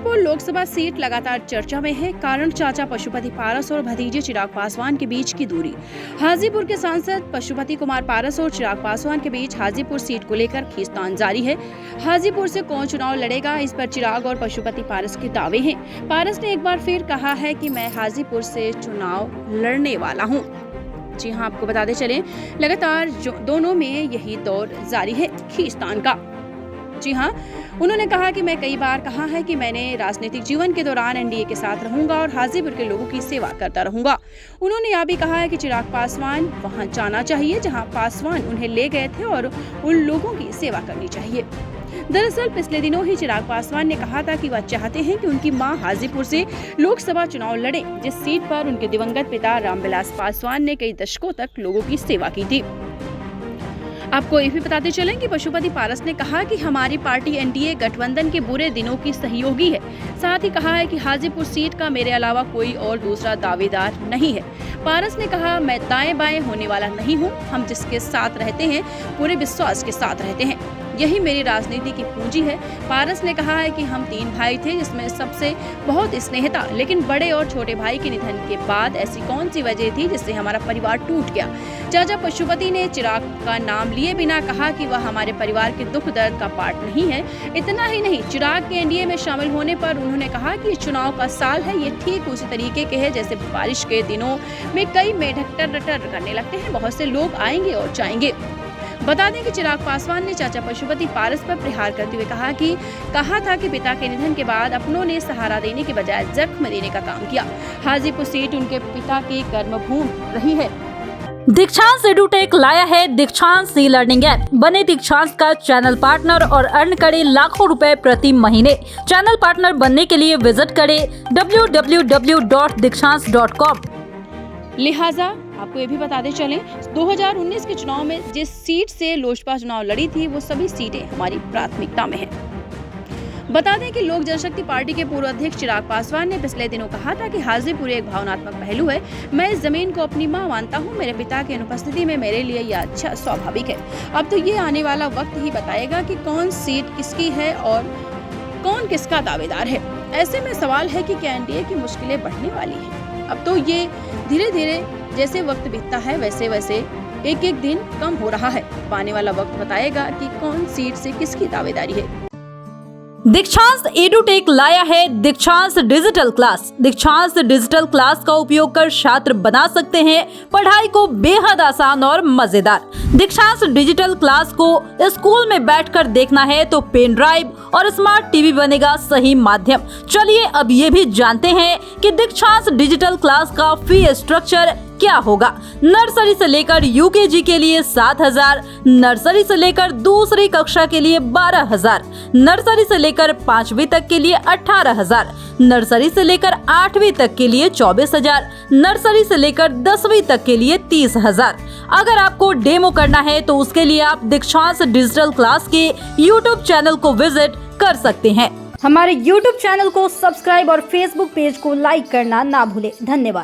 Hajipur Lok Sabha seat लगातार चर्चा में है। कारण चाचा पशुपति पारस और भतीजे चिराग पासवान के बीच की दूरी। हाजीपुर के सांसद पशुपति कुमार पारस और चिराग पासवान के बीच हाजीपुर सीट को लेकर खींचतान जारी है। हाजीपुर से कौन चुनाव लड़ेगा, इस पर चिराग और पशुपति पारस के दावे हैं। पारस ने एक बार फिर कहा है कि मैं हाजीपुर से चुनाव लड़ने वाला हूँ। जी हां, आपको बताते चलें, लगातार दोनों में यही दौर जारी है खींचतान का। जी हाँ, उन्होंने कहा कि मैं कई बार कहा है कि मैंने राजनीतिक जीवन के दौरान एनडीए के साथ रहूंगा और हाजीपुर के लोगों की सेवा करता रहूंगा। उन्होंने यह भी कहा है कि चिराग पासवान वहां जाना चाहिए जहां पासवान उन्हें ले गए थे और उन लोगों की सेवा करनी चाहिए। दरअसल पिछले दिनों ही चिराग पासवान ने कहा था कि वह चाहते हैं कि उनकी मां हाजीपुर से लोकसभा चुनाव लड़े, जिस सीट पर उनके दिवंगत पिता रामविलास पासवान ने कई दशकों तक लोगों की सेवा की थी। आपको ये भी बताते चलें कि पशुपति पारस ने कहा कि हमारी पार्टी एनडीए गठबंधन के बुरे दिनों की सहयोगी है। साथ ही कहा है कि हाजीपुर सीट का मेरे अलावा कोई और दूसरा दावेदार नहीं है। पारस ने कहा, मैं दाएं बाएं होने वाला नहीं हूं। हम जिसके साथ रहते हैं पूरे विश्वास के साथ रहते हैं, यही मेरी राजनीति की पूंजी है। पारस ने कहा है कि हम 3 भाई थे, जिसमें सबसे बहुत स्नेह था, लेकिन बड़े और छोटे भाई के निधन के बाद ऐसी कौन सी वजह थी जिससे हमारा परिवार टूट गया। चाचा पशुपति ने चिराग का नाम लिए बिना कहा कि वह हमारे परिवार के दुख दर्द का पार्ट नहीं है। इतना ही नहीं, चिराग के एनडीए में शामिल होने पर उन्होंने कहा कि चुनाव का साल है, ये ठीक उसी तरीके के है जैसे बारिश के दिनों में कई मेढक टर करने लगते हैं, बहुत से लोग आएंगे और जाएंगे। बता दें कि चिराग पासवान ने चाचा पशुपति पारस पर प्रहार करते हुए कहा था कि पिता के निधन के बाद अपनों ने सहारा देने के बजाय जख्म देने का काम किया। हाजीपुर सीट उनके पिता की कर्मभूमि रही है। दीक्षांत एडुटेक लाया है दीक्षांत ई लर्निंग ऐप। बने दीक्षांत का चैनल पार्टनर और अर्न करें लाखों रुपए प्रति महीने। चैनल पार्टनर बनने के लिए विजिट करें www.dikshans.com। लिहाजा आपको ये भी बताते चलें, 2019 के चुनाव में जिस सीट से लोजपा चुनाव लड़ी थी वो सभी सीटें हमारी प्राथमिकता में हैं। बता दें कि लोक जनशक्ति पार्टी के पूर्व अध्यक्ष चिराग पासवान ने पिछले दिनों कहा था कि हाजीपुर एक भावनात्मक पहलू है। मैं इस जमीन को अपनी मां मानता हूं। मेरे पिता की अनुपस्थिति में मेरे लिए यह अच्छा स्वाभाविक है। अब तो ये आने वाला वक्त ही बताएगा कि कौन सीट किसकी है और कौन किसका दावेदार है। ऐसे में सवाल है कि क्या एनडीए की मुश्किलें बढ़ने वाली है। अब तो ये धीरे धीरे जैसे वक्त बीतता है वैसे वैसे एक एक दिन कम हो रहा है। आने वाला वक्त बताएगा कि कौन सीट से किसकी दावेदारी है। दीक्षांत एडुटेक लाया है दीक्षांत डिजिटल क्लास। दीक्षांत डिजिटल क्लास का उपयोग कर छात्र बना सकते हैं पढ़ाई को बेहद आसान और मजेदार। दीक्षांत डिजिटल क्लास को स्कूल में बैठकर देखना है तो पेन ड्राइव और स्मार्ट टीवी बनेगा सही माध्यम। चलिए अब ये भी जानते हैं कि दीक्षांत डिजिटल क्लास का फी स्ट्रक्चर क्या होगा। नर्सरी से लेकर यूकेजी के लिए 7,000, नर्सरी से लेकर दूसरी कक्षा के लिए 12,000, नर्सरी से लेकर 5वीं तक के लिए 18,000, नर्सरी से लेकर 8वीं तक के लिए 24,000, नर्सरी से लेकर 10वीं तक के लिए 30,000। अगर आपको डेमो करना है तो उसके लिए आप दीक्षांत डिजिटल क्लास के यूट्यूब चैनल को विजिट कर सकते हैं। हमारे यूट्यूब चैनल को सब्सक्राइब और फेसबुक पेज को लाइक करना ना भूले। धन्यवाद।